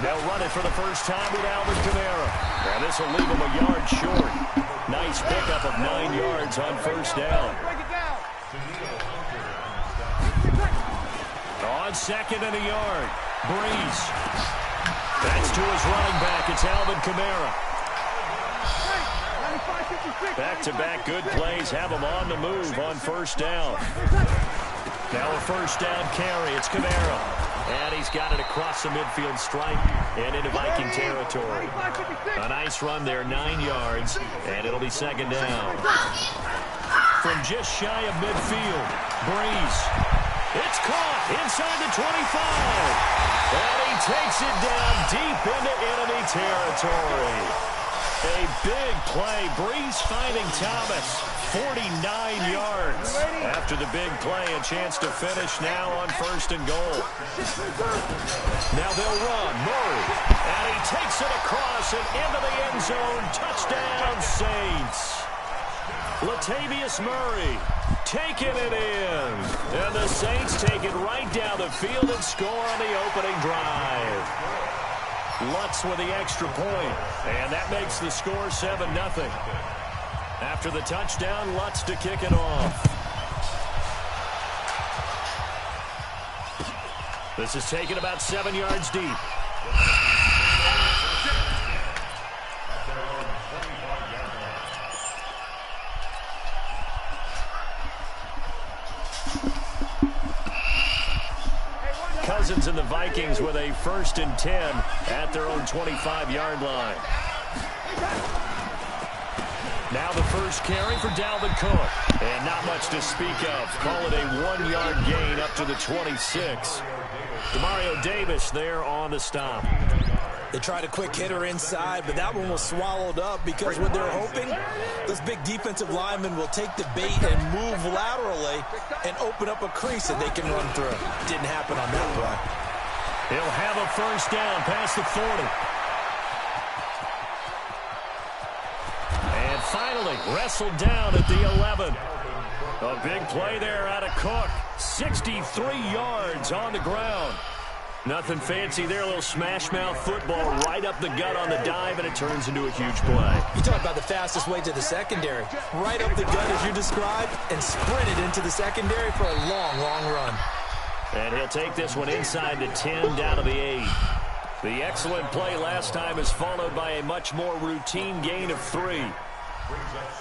They'll run it for the first time with Alvin Kamara. And this will leave him a yard short. Nice pickup of 9 yards on first down. On second and a yard. Breeze. That's to his running back. It's Alvin Kamara. Back-to-back good plays have him on the move on first down. Now a first down carry. It's Kamara. And he's got it across the midfield stripe and into Viking territory. A nice run there, 9 yards, and it'll be second down. From just shy of midfield, Breeze. It's caught inside the 25. And he takes it down deep into enemy territory. A big play. Breeze finding Thomas. 49 yards. After the big play, a chance to finish now on first and goal. Now they'll run. Murray. And he takes it across and into the end zone. Touchdown, Saints. Latavius Murray taking it in. And the Saints take it right down the field and score on the opening drive. Lutz with the extra point. And that makes the score 7-0. After the touchdown, Lutz to kick it off. This is taken about 7 yards deep. Cousins and the Vikings with a 1st and 10 at their own 25-yard line. Now the first carry for Dalvin Cook. And not much to speak of. Call it a 1-yard gain up to the 26. Demario Davis there on the stop. They tried a quick hitter inside, but that one was swallowed up because what they're hoping, this big defensive lineman will take the bait and move laterally and open up a crease that they can run through. Didn't happen on that play. He'll have a first down past the 40. And finally, wrestled down at the 11. A big play there out of Cook. 63 yards on the ground. Nothing fancy there, a little smash-mouth football right up the gut on the dive, and it turns into a huge play. You talk about the fastest way to the secondary. Right up the gut as you described, and sprinted into the secondary for a long, long run. And he'll take this one inside the 10, down to the 8. The excellent play last time is followed by a much more routine gain of 3.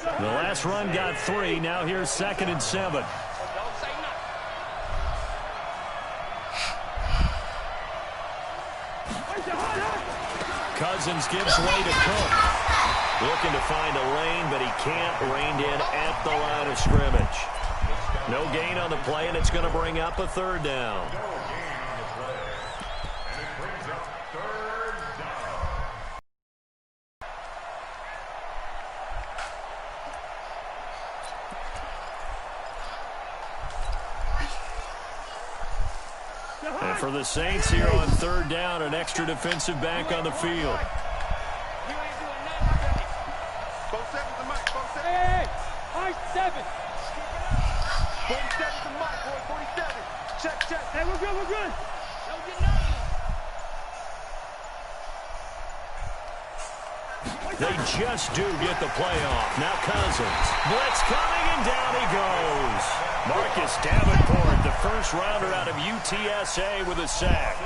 The last run got 3. Now here's 2nd and 7. Cousins gives way to Cook. Looking to find a lane, but he can't. Reined in at the line of scrimmage. No gain on the play, and it's going to bring up a 3rd down. And for the Saints here on 3rd down, an extra defensive back on the field. Hey, 47. 47 to Mike, boy, 47. Check. Hey, we're good. They just do get the playoff. Now Cousins. Blitz coming, and down he goes. Marcus Davenport, the first rounder out of UTSA with a sack.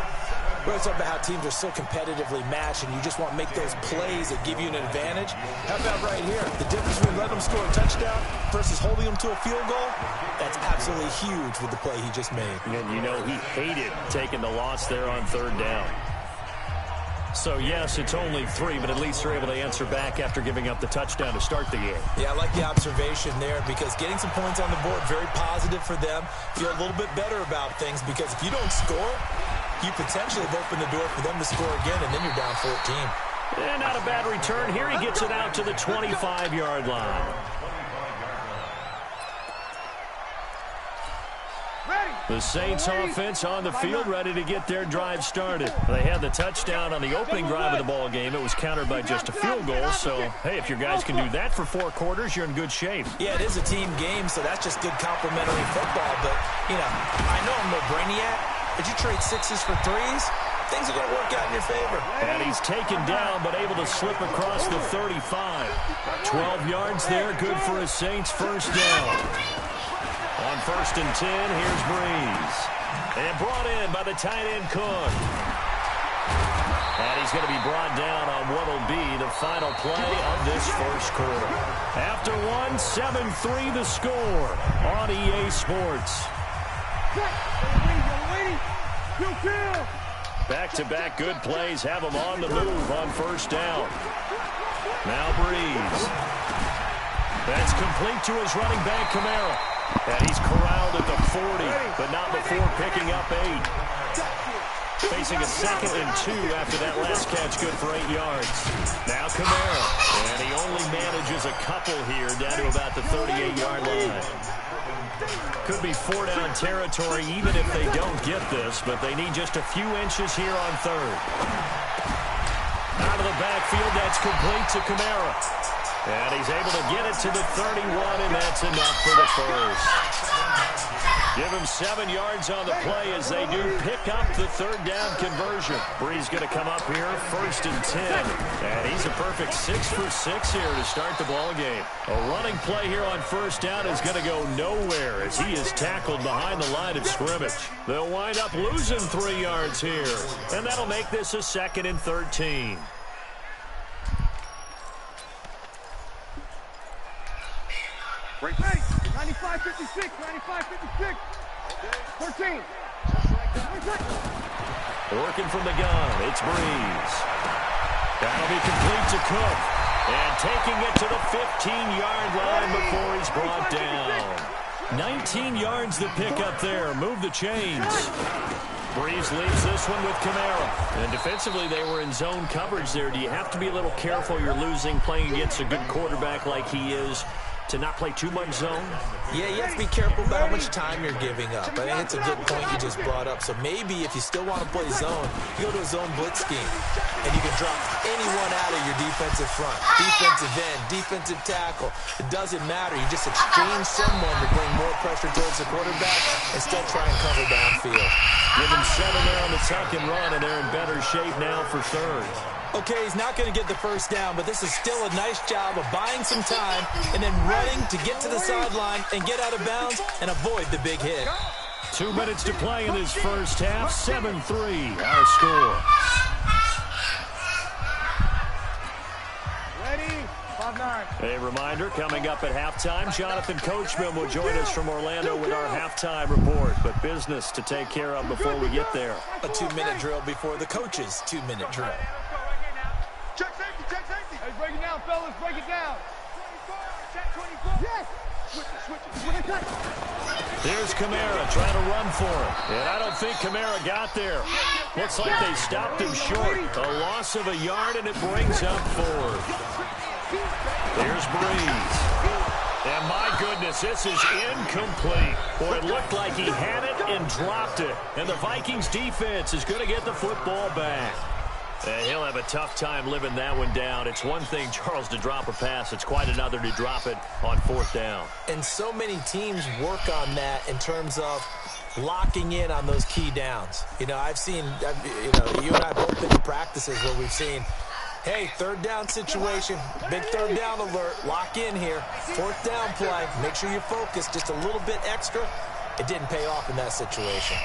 We're talking about how teams are so competitively matched, and you just want to make those plays that give you an advantage. How about right here? The difference between letting them score a touchdown versus holding them to a field goal, that's absolutely huge with the play he just made. And you know he hated taking the loss there on 3rd down. So, yes, it's only 3, but at least they're able to answer back after giving up the touchdown to start the game. Yeah, I like the observation there because getting some points on the board, very positive for them. Feel a little bit better about things because if you don't score, you potentially have opened the door for them to score again, and then you're down 14. And not a bad return. Here he gets it out to the 25-yard line. The Saints offense on the field ready to get their drive started. They had the touchdown on the opening drive of the ball game. It was countered by just a field goal. So, hey, if your guys can do that for 4 quarters, you're in good shape. Yeah, it is a team game, so that's just good complimentary football. But, you know, I know I'm no brainiac, but you trade 6s for 3s, things are going to work out in your favor. And he's taken down, but able to slip across the 35. 12 yards there, good for a Saints first down. On 1st and 10, here's Breeze. And brought in by the tight end Cook. And he's going to be brought down on what will be the final play of this first quarter. After one, 7-3 the score on EA Sports. Back-to-back good plays have him on the move on first down. Now Breeze. That's complete to his running back, Kamara. And he's corralled at the 40, but not before picking up 8. Facing a 2nd and 2 after that last catch, good for 8 yards. Now Kamara, and he only manages a couple here down to about the 38-yard line. Could be 4-down territory even if they don't get this, but they need just a few inches here on 3rd. Out of the backfield, that's complete to Kamara. And he's able to get it to the 31, and that's enough for the first. Give him 7 yards on the play as they do pick up the 3rd down conversion. Breeze going to come up here, 1st and 10. And he's a perfect 6 for 6 here to start the ball game. A running play here on 1st down is going to go nowhere as he is tackled behind the line of scrimmage. They'll wind up losing 3 yards here. And that'll make this a 2nd and 13. Break. 95-56, 95-56. 13. Working from the gun, it's Breeze. That'll be complete to Cook. And taking it to the 15-yard line before he's brought down. 19 yards the pick up there. Move the chains. Breeze leaves this one with Kamara. And defensively, they were in zone coverage there. Do you have to be a little careful? You're losing playing against a good quarterback like he is, to not play too much zone? Yeah, you have to be careful about how much time you're giving up. I think it's a good point you just brought up. So maybe if you still want to play zone, you go to a zone blitz scheme, and you can drop anyone out of your defensive front, defensive end, defensive tackle. It doesn't matter. You just exchange someone to bring more pressure towards the quarterback and still try and cover downfield. Give them 7 there on the tuck and run, and they're in better shape now for 3rd. Okay, he's not going to get the first down, but this is still a nice job of buying some time and then running to get to the sideline and get out of bounds and avoid the big hit. 2 minutes to play in this first half. 7-3, our score. Ready? 5-9. A reminder, coming up at halftime, Jonathan Coachman will join us from Orlando with our halftime report. But business to take care of before we get there. A 2-minute drill before the coach's 2-minute drill. Check safety, check safety. Hey, break it down, fellas, break it down. 24, check 24. Yes. Switch it. Here's Kamara trying to run for it. And I don't think Kamara got there. Looks like they stopped him short. A loss of a yard, and it brings up 4th. Here's Breeze. And my goodness, this is incomplete. Boy, it looked like he had it and dropped it. And the Vikings defense is going to get the football back. He'll have a tough time living that one down. It's one thing, Charles, to drop a pass. It's quite another to drop it on 4th down. And so many teams work on that in terms of locking in on those key downs. You know, I've seen, you and I both been to practices where we've seen, hey, 3rd down situation, big 3rd down alert, lock in here. 4th down play, make sure you focus just a little bit extra. It didn't pay off in that situation.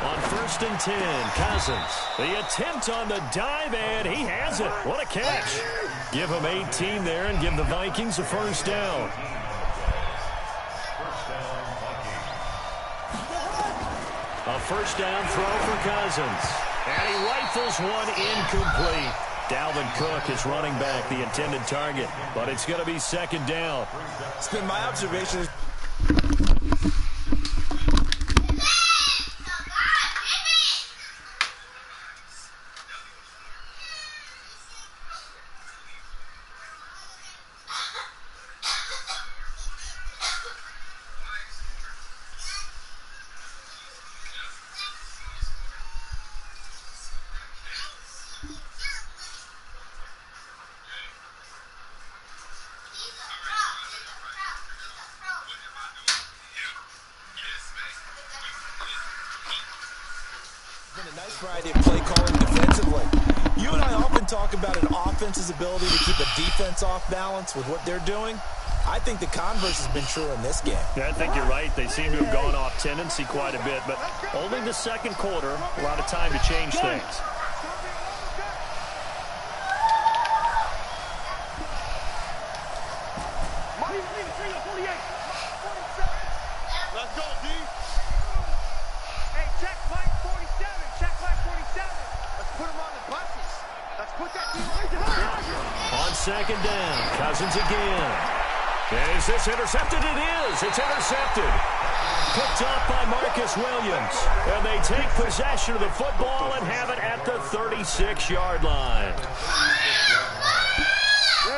On 1st and 10, Cousins. The attempt on the dive, and he has it. What a catch. Give him 18 there and give the Vikings a first down. A first down throw for Cousins. And he rifles one incomplete. Dalvin Cook is running back, the intended target. But it's going to be 2nd down. It's been my observation. Friday play calling defensively. You and I often talk about an offense's ability to keep a defense off balance with what they're doing. I think the converse has been true in this game. Yeah, I think you're right. They seem to have gone off tendency quite a bit, but only the second quarter, a lot of time to change things. Let's go, D. Hey, check Mike 47. Check Mike 47. Let's put him on the buses. Let's put that team right there. On second down, Cousins again. Is this intercepted? It is. It's intercepted. Picked up by Marcus Williams. And they take possession of the football and have it at the 36-yard line.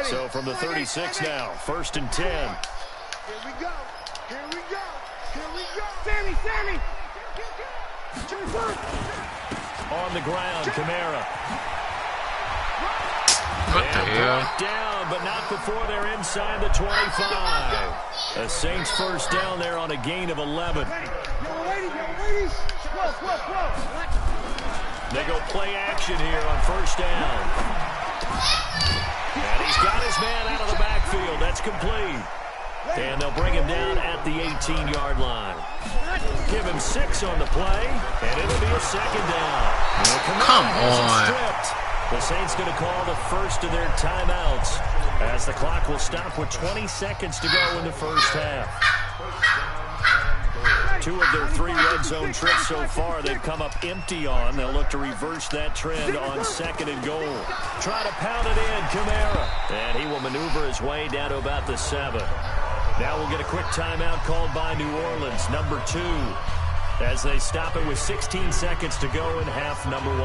So from the 36 now, 1st and 10. Here we go. Here we go. Here we go. Sammy. On the ground, Kamara. What the hell? Down, but not before they're inside the 25. The Saints first down there on a gain of 11. They go play action here on first down. And he's got his man out of the backfield. That's complete. And they'll bring him down at the 18-yard line. Give him 6 on the play, and it'll be a second down. Come on. The Saints going to call the first of their timeouts as the clock will stop with 20 seconds to go in the first half. 2 of their 3 red zone trips so far they've come up empty on. They'll look to reverse that trend on 2nd and goal. Try to pound it in, Kamara. And he will maneuver his way down to about the 7. Now we'll get a quick timeout called by New Orleans, number 2, as they stop it with 16 seconds to go in half number 1.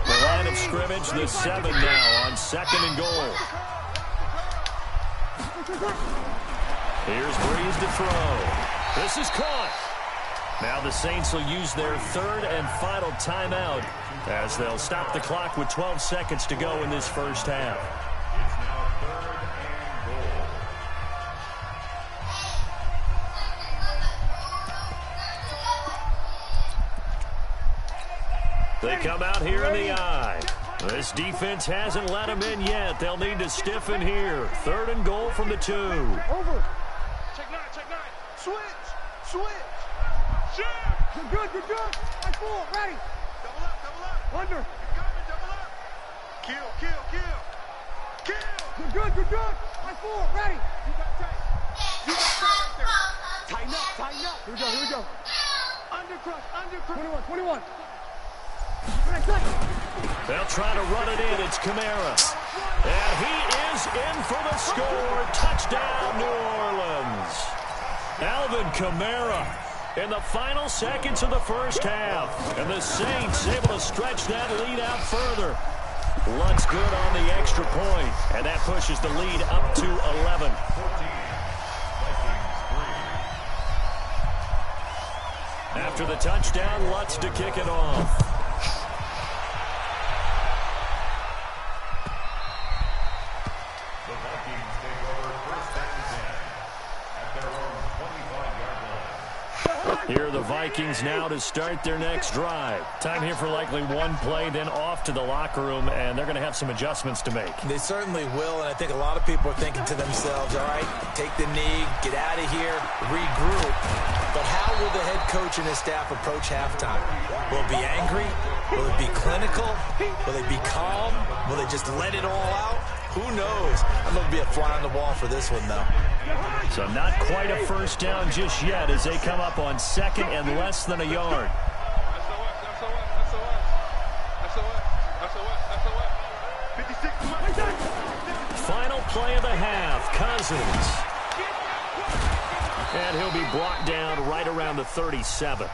The line of scrimmage, the 7 now on 2nd and goal. Here's Breeze to throw. This is caught. Now the Saints will use their 3rd and final timeout as they'll stop the clock with 12 seconds to go in this first half. They come out here in the eye. This defense hasn't let them in yet. They'll need to stiffen here. 3rd and goal from the 2. Over. Check 9. Switch. Shoot. You're good. I full. Ready. Double up. Under. You're coming, double up. Kill. You're good. I full. Ready. You got tight right there. Tighten up. Here we go. Undercrush. 21. They'll try to run it in. It's Kamara. And he is in for the score. Touchdown, New Orleans. Alvin Kamara in the final seconds of the first half. And the Saints able to stretch that lead out further. Lutz good on the extra point. And that pushes the lead up to 11. After the touchdown, Lutz to kick it off. Here are the Vikings now to start their next drive. Time here for likely one play, then off to the locker room, and they're going to have some adjustments to make. They certainly will, and I think a lot of people are thinking to themselves, all right, take the knee, get out of here, regroup. But how will the head coach and his staff approach halftime? Will it be angry? Will it be clinical? Will they be calm? Will they just let it all out? Who knows? I'm going to be a fly on the wall for this one, though. So not quite a first down just yet as they come up on 2nd and less than a yard. Final play of the half, Cousins. And he'll be brought down right around the 37.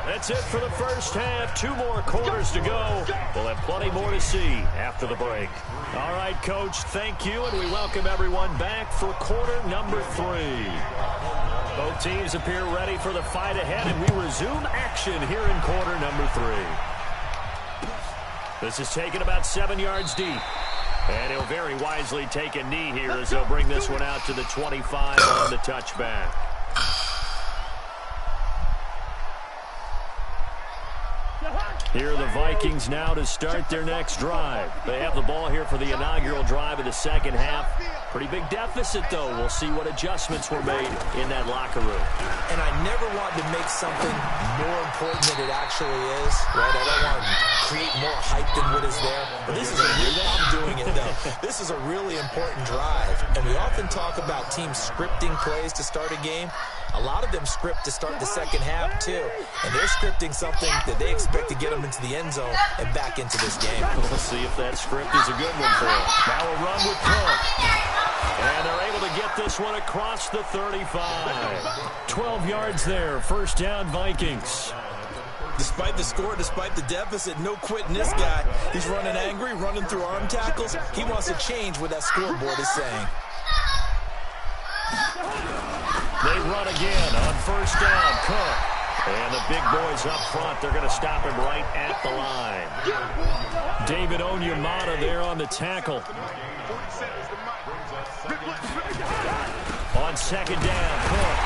That's it for the first half. 2 more quarters to go. We'll have plenty more to see after the break. All right, Coach, thank you, and we welcome everyone back for quarter number 3. Both teams appear ready for the fight ahead, and we resume action here in quarter number 3. This is taken about 7 yards deep. And he'll very wisely take a knee here as they'll bring this one out to the 25 on the touchback. Here are the Vikings now to start their next drive. They have the ball here for the inaugural drive of the second half. Pretty big deficit, though. We'll see what adjustments were made in that locker room. And I never want to make something more important than it actually is, right? I don't want to create more hype than what is there. But this is I'm doing it, though. This is a really important drive. And we often talk about teams scripting plays to start a game. A lot of them script to start the second half, too. And they're scripting something that they expect to get them into the end zone and back into this game. We'll see if that script is a good one for them. Now a run with Cook. And they're able to get this one across the 35. 12 yards there. First down, Vikings. Despite the score, despite the deficit, no quitting this guy. He's running angry, running through arm tackles. He wants to change what that scoreboard is saying. They run again on first down. Cook. And the big boys up front, they're going to stop him right at the line. David Onyemata there on the tackle. On second down, Cook.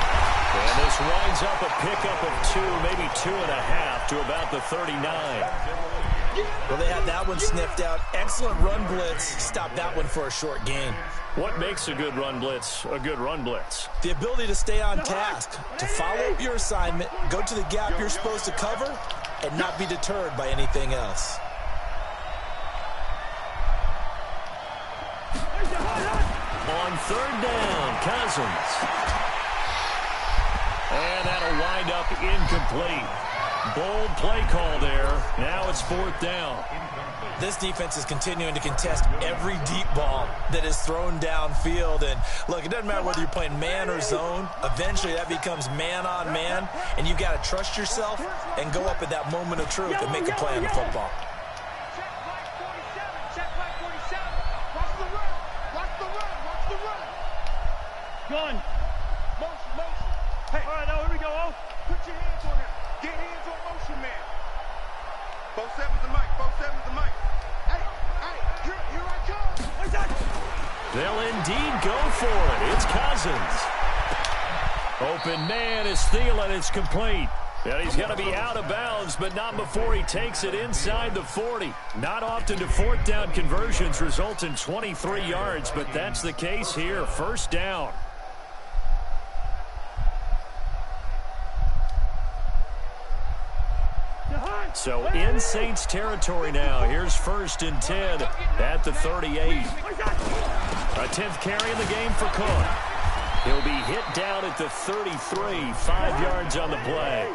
And this winds up a pickup of 2, maybe 2.5 to about the 39. Well, they had that one sniffed out. Excellent run blitz. Stopped that one for a short gain. What makes a good run blitz a good run blitz? The ability to stay on task, to follow up your assignment, go to the gap you're supposed to cover, and not be deterred by anything else. On third down, Cousins. And that'll wind up incomplete. Bold play call there. Now it's fourth down. This defense is continuing to contest every deep ball that is thrown downfield. And look, it doesn't matter whether you're playing man or zone. Eventually that becomes man on man. And you got to trust yourself and go up at that moment of truth and make a play on the football. Gun. Motion. Hey, all right, now here we go. Oh, put your hands on him. Get hands on motion, man. 4-7's the mic. 4-7's the mic. Hey, here I come. What's that? They'll indeed go for it. It's Cousins. Open man is Thielen. It's complete. And he's going to be out of bounds, but not before he takes it inside the 40. Not often do fourth down conversions result in 23 yards, but that's the case here. First down. So in Saints territory now. Here's 1st and 10 at the 38. A 10th carry in the game for Cook. He'll be hit down at the 33, 5 yards on the play.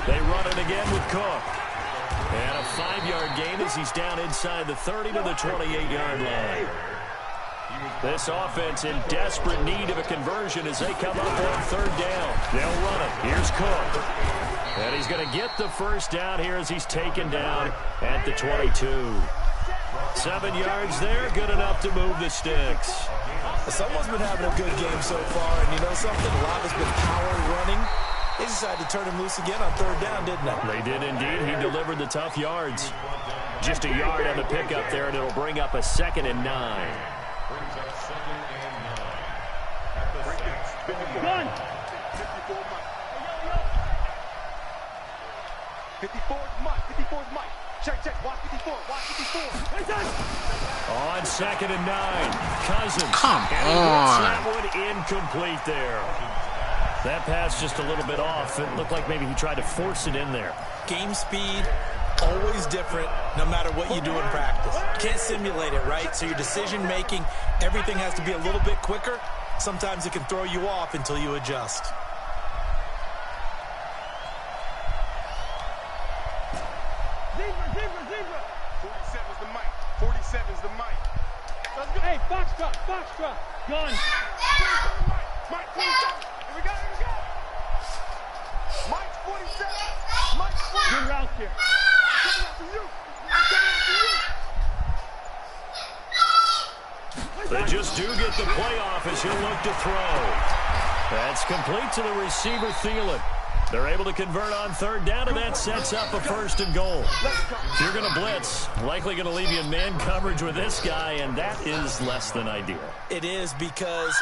They run it again with Cook. And a 5-yard gain as he's down inside the 30 to the 28-yard line. This offense in desperate need of a conversion as they come up on third down. They'll run it. Here's Cook. And he's going to get the first down here as he's taken down at the 22. 7 yards there, good enough to move the sticks. Someone's been having a good game so far, and you know something? A lot has been power running. They decided to turn him loose again on third down, didn't they? They did indeed. He delivered the tough yards. Just a yard on the pickup there, and it'll bring up a 2nd and 9. Gun. 54's Mike. 54's Mike. Check. Watch 54. Watch 54. On 2nd and 9. Cousins. Come and he on. that one incomplete there. That pass just a little bit off. It looked like maybe he tried to force it in there. Game speed, always different, no matter what you do in practice. Can't simulate it, right? So your decision-making, everything has to be a little bit quicker. Sometimes it can throw you off until you adjust. Zebra. 47's the mic. 47's the mic. Let's go. Hey, Foxtrot. Gun. Mike, 47. Here we go. Mike, 47. Mike, 47. Good route here. Coming up to you. They just do get the playoff as he'll look to throw. That's complete to the receiver, Thielen. They're able to convert on third down, and that sets up a 1st and goal. If you're going to blitz, likely going to leave you in man coverage with this guy, and that is less than ideal. It is because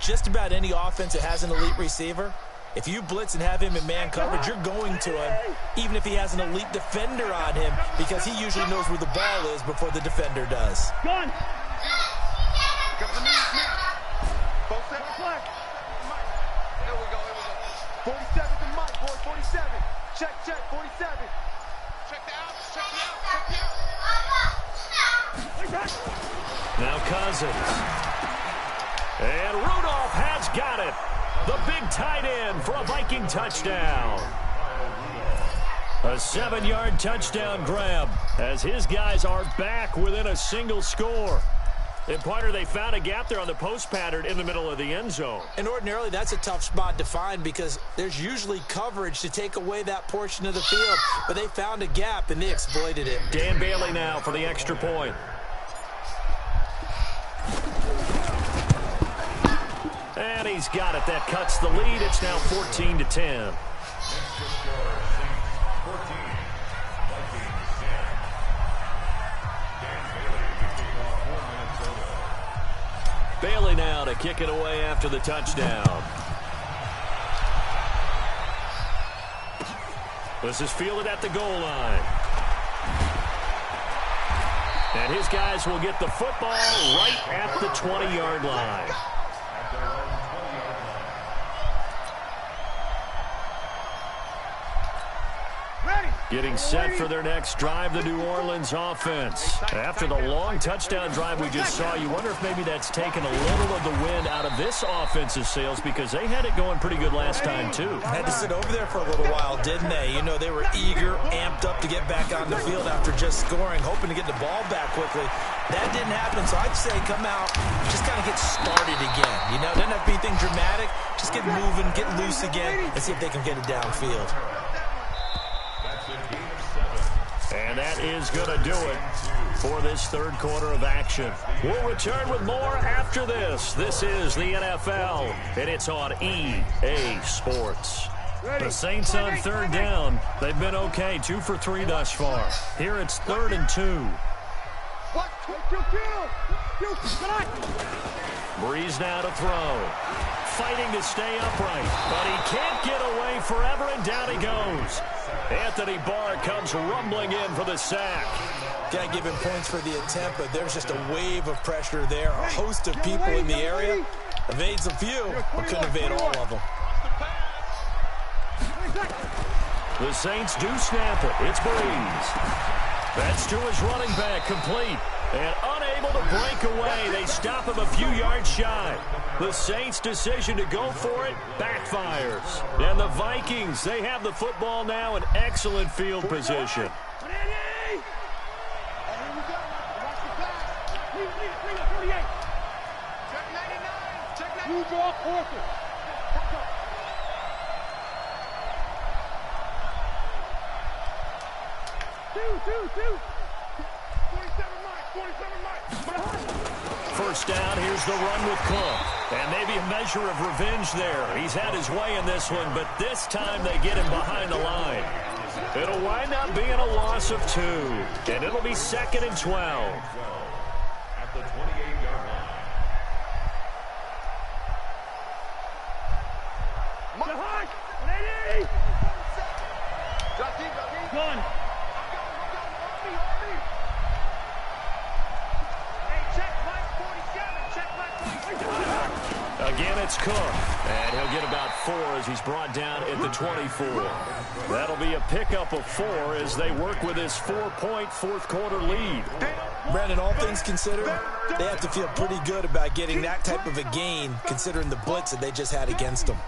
just about any offense that has an elite receiver, if you blitz and have him in man coverage, you're going to him, even if he has an elite defender on him, because he usually knows where the ball is before the defender does. Gun. Comes the knees, man. Both seven flag. Here we go, 47 to Mike, boy, 47. Check, 47. Check the outs, check the outs, check the outs. Now Cousins. And Rudolph has got it. The big tight end for a Viking touchdown. A 7-yard touchdown grab as his guys are back within a single score. And partner, they found a gap there on the post pattern in the middle of the end zone. And ordinarily, that's a tough spot to find because there's usually coverage to take away that portion of the field. But they found a gap, and they exploited it. Dan Bailey now for the extra point. And he's got it. That cuts the lead. It's now 14-10. Bailey now to kick it away after the touchdown. This is fielded at the goal line. And his guys will get the football right at the 20-yard line. Getting set for their next drive, the New Orleans offense. After the long touchdown drive we just saw, you wonder if maybe that's taken a little of the wind out of this offense's sails because they had it going pretty good last time, too. Had to sit over there for a little while, didn't they? You know, they were eager, amped up to get back on the field after just scoring, hoping to get the ball back quickly. That didn't happen, so I'd say come out, just kind of get started again. You know, doesn't have to be anything dramatic. Just get moving, get loose again, and see if they can get it downfield. And that is going to do it for this third quarter of action. We'll return with more after this. This is the NFL, and it's on EA Sports. The Saints on third down. They've been okay, 2 for 3 thus far. Here it's 3rd and 2. Breeze now to throw. Fighting to stay upright, but he can't get away forever, and down he goes. Anthony Barr comes rumbling in for the sack. Got to give him points for the attempt, but there's just a wave of pressure there. A host of people in the area. Evades a few, but couldn't evade all of them. The Saints do snap it. It's Breeze. That's to his running back, complete. And unable to break away, they stop him a few yards shy. The Saints' decision to go for it backfires. And the Vikings, they have the football now in excellent field position. First down, here's the run with Cook. And maybe a measure of revenge there. He's had his way in this one, but this time they get him behind the line. It'll wind up being a loss of 2. And it'll be 2nd and 12. At the 28-yard line. Again, it's Cook, and he'll get about 4 as he's brought down at the 24. That'll be a pickup of 4 as they work with his 4-point fourth-quarter lead. Brandon, all things considered, they have to feel pretty good about getting that type of a gain, considering the blitz that they just had against them.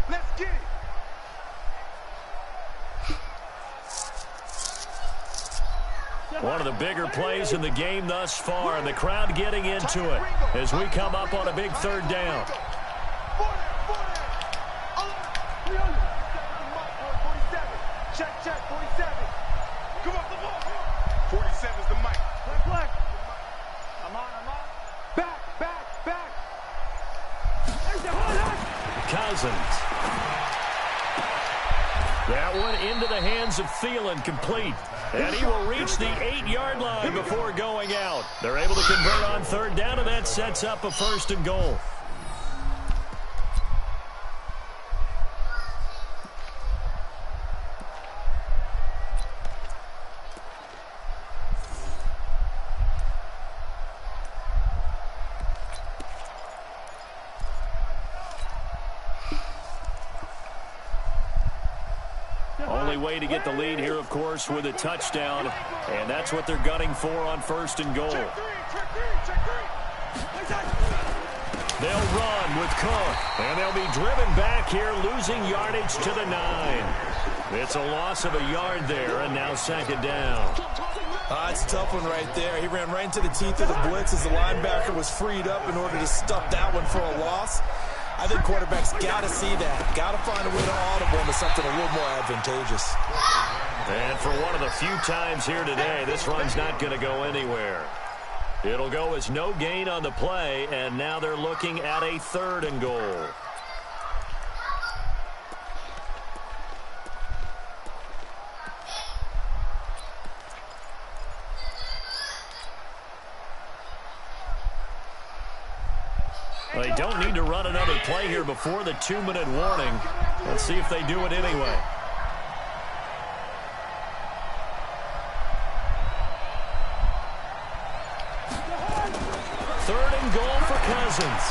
Let's get it. One of the bigger plays in the game thus far, and the crowd getting into it as we come up on a big 3rd down. Check, 47. Come on, 47's the mic. I'm on. Back. Cousins. That one into the hands of Thielen, complete. And he will reach the 8-yard line before going out. They're able to convert on third down, and that sets up a 1st and goal. Only way to get the lead here, of course, with a touchdown. And that's what they're gunning for on 1st and goal. They'll run with Cook. And they'll be driven back here, losing yardage to the 9. It's a loss of a yard there, and now 2nd down. It's a tough one right there. He ran right into the teeth of the blitz as the linebacker was freed up in order to stuff that one for a loss. I think quarterbacks got to see that. Got to find a way to audible into something a little more advantageous. And for one of the few times here today, this run's not going to go anywhere. It'll go as no gain on the play, and now they're looking at a 3rd and goal. They don't need to run another play here before the 2-minute warning. Let's see if they do it anyway. Third and goal for Cousins.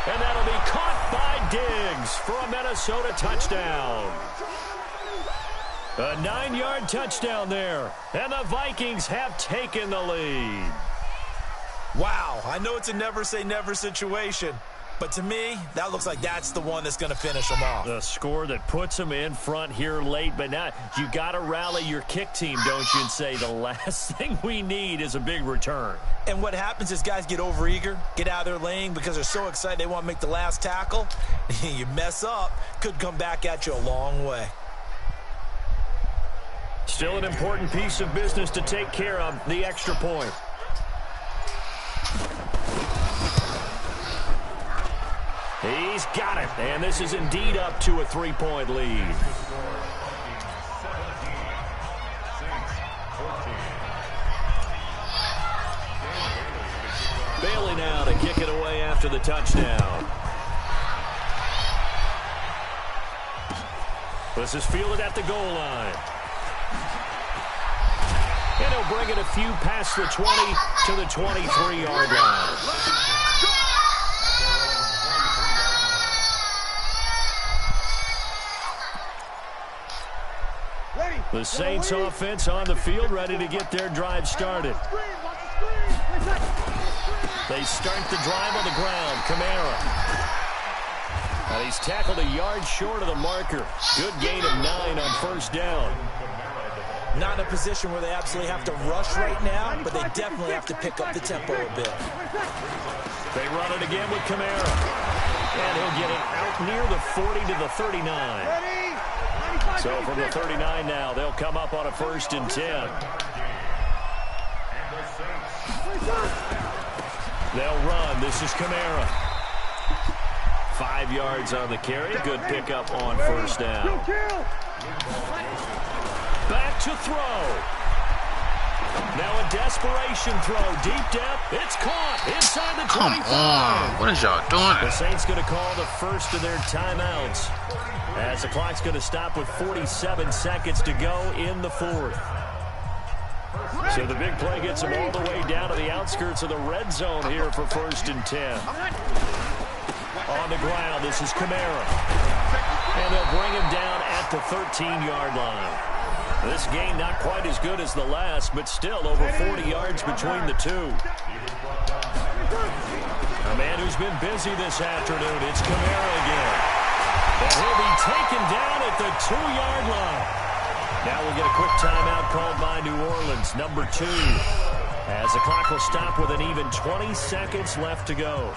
And that'll be caught by Diggs for a Minnesota touchdown. A 9-yard touchdown there. And the Vikings have taken the lead. Wow, I know it's a never-say-never situation, but to me, that looks like that's the one that's going to finish them off. The score that puts them in front here late, but now you got to rally your kick team, don't you, and say the last thing we need is a big return. And what happens is guys get overeager, get out of their lane because they're so excited they want to make the last tackle. You mess up, could come back at you a long way. Still an important piece of business to take care of, the extra point. He's got it, and this is indeed up to a 3-point lead. Bailey now to kick it away after the touchdown. This is fielded at the goal line. And he'll bring it a few past the 20 to the 23-yard line. The Saints offense on the field, ready to get their drive started. They start the drive on the ground. Kamara. And he's tackled a yard short of the marker. Good gain of 9 on 1st down. Not in a position where they absolutely have to rush right now, but they definitely have to pick up the tempo a bit. They run it again with Kamara. And he'll get it out near the 40 to the 39. So from the 39 now, they'll come up on a 1st and 10. They'll run. This is Kamara. 5 yards on the carry. Good pickup on 1st down. Back to throw. Now a desperation throw. Deep depth. It's caught inside the 25. Come on. What is y'all doing? The Saints going to call the first of their timeouts, as the clock's going to stop with 47 seconds to go in the 4th. So the big play gets them all the way down to the outskirts of the red zone here for 1st and 10. On the ground, this is Kamara. And they'll bring him down at the 13-yard line. This game not quite as good as the last, but still over 40 yards between the two. A man who's been busy this afternoon, it's Kamara again. And he'll be taken down at the 2-yard line. Now we'll get a quick timeout called by New Orleans, number 2. As the clock will stop with an even 20 seconds left to go.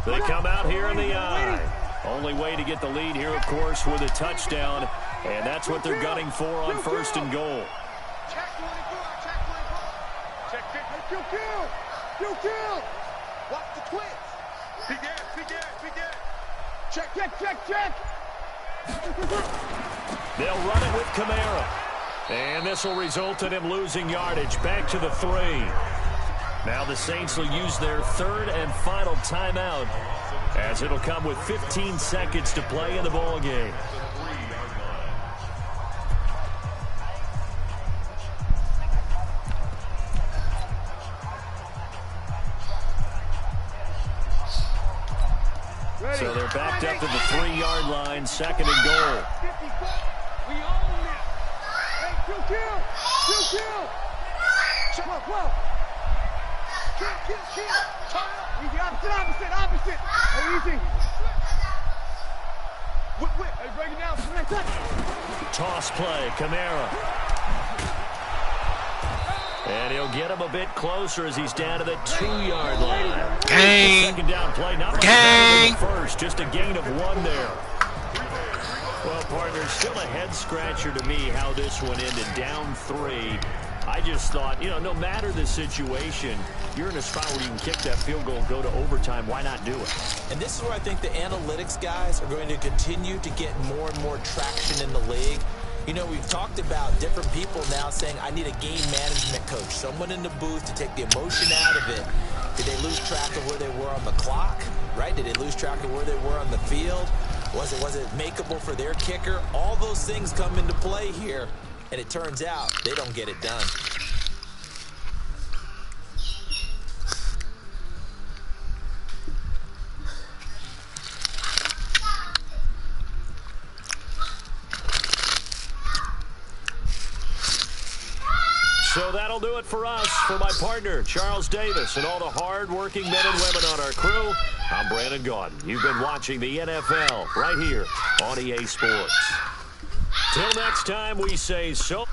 They come out here in the eye. Only way to get the lead here, of course, with a touchdown. And that's what they're gunning for on first and goal. Check 24. Check 24. Check, check. Hey, kill. Watch the twist. Big ass. Check. They'll run it with Kamara. And this will result in him losing yardage. Back to the 3. Now the Saints will use their third and final timeout, as it'll come with 15 seconds to play in the ball game. So they're backed up to the 3-yard line, second and goal. We own this. Hey, kill. Whoa. Kill. Easy, opposite. Hey, easy. Whip. Hey, break it down. Toss play, Kamara. And he'll get him a bit closer as he's down to the 2-yard line. Gang. Second down play, not much better than the first, just a gain of 1 there. Well, partner, still a head-scratcher to me how this one ended, down 3. I just thought, no matter the situation, you're in a spot where you can kick that field goal and go to overtime. Why not do it? And this is where I think the analytics guys are going to continue to get more and more traction in the league. We've talked about different people now saying, I need a game management coach, someone in the booth to take the emotion out of it. Did they lose track of where they were on the clock, right? Did they lose track of where they were on the field? Was it makeable for their kicker? All those things come into play here, and it turns out they don't get it done. So that'll do it for us. For my partner, Charles Davis, and all the hard-working men and women on our crew, I'm Brandon Gaudin. You've been watching the NFL right here on EA Sports. Till next time, we say so.